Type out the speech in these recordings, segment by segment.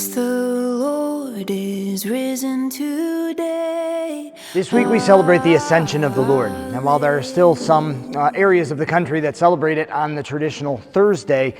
Christ the Lord is risen today. This week we celebrate the Ascension of the Lord, and while there are still some areas of the country that celebrate it on the traditional Thursday,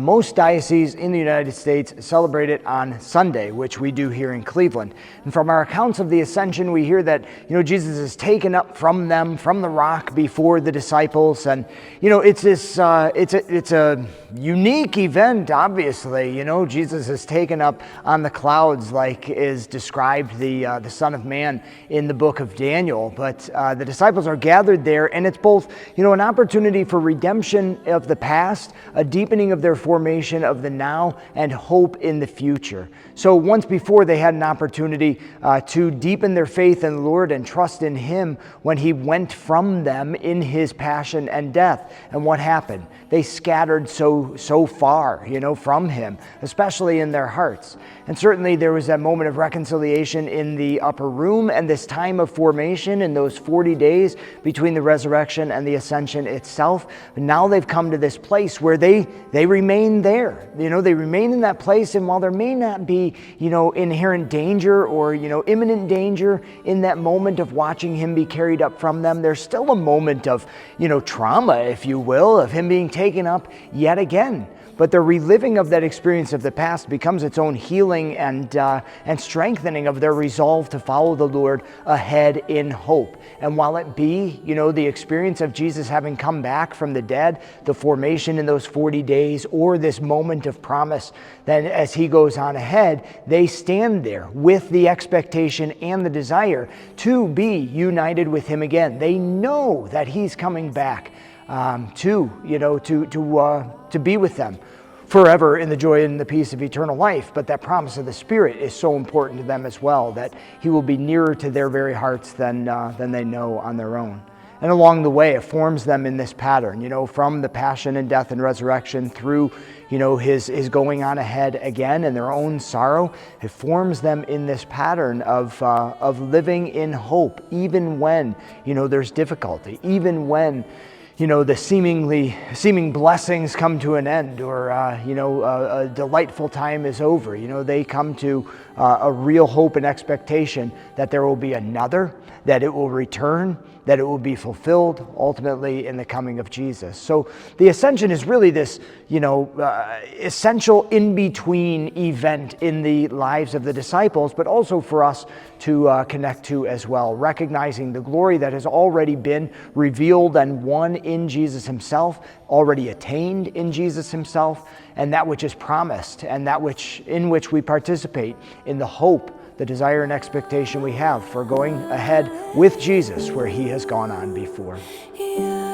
most dioceses in the United States celebrate it on Sunday, which we do here in Cleveland. And from our accounts of the Ascension, we hear that Jesus is taken up from them, from the rock before the disciples, and it's this it's a unique event. Obviously, Jesus is taken up on the clouds, like is described the Son of Man in the book of Daniel. But the disciples are gathered there, and it's both an opportunity for redemption of the past, a deepening of their formation of the now, and hope in the future. So once before they had an opportunity to deepen their faith in the Lord and trust in Him when He went from them in His passion and death. And what happened? They scattered so far, from Him, especially in their hearts. And certainly there was that moment of reconciliation in the upper room, and this time of formation in those 40 days between the resurrection and the ascension itself. But now they've come to this place where they remain there. They remain in that place, and while there may not be, inherent danger or, imminent danger in that moment of watching Him be carried up from them, there's still a moment of, trauma, if you will, of Him being taken up yet again. But the reliving of that experience of the past becomes its own healing and strengthening of their resolve to follow the Lord ahead in hope. And while it be, the experience of Jesus having come back from the dead, the formation in those 40 days, or this moment of promise, then as He goes on ahead, they stand there with the expectation and the desire to be united with Him again. They know that He's coming back to be with them forever in the joy and the peace of eternal life. But that promise of the Spirit is so important to them as well, that He will be nearer to their very hearts than they know on their own. And along the way, it forms them in this pattern, from the passion and death and resurrection through, His going on ahead again and their own sorrow. It forms them in this pattern of living in hope, even when, there's difficulty, even when the seeming blessings come to an end, or a delightful time is over. They come to a real hope and expectation that there will be another, that it will return, that it will be fulfilled ultimately in the coming of Jesus. So the Ascension is really this, essential in-between event in the lives of the disciples, but also for us to connect to as well, recognizing the glory that has already been revealed and won in Jesus Himself, already attained in Jesus Himself, and that which is promised, and that in which we participate in the hope, the desire and expectation we have for going ahead with Jesus where He has gone on before. Yeah.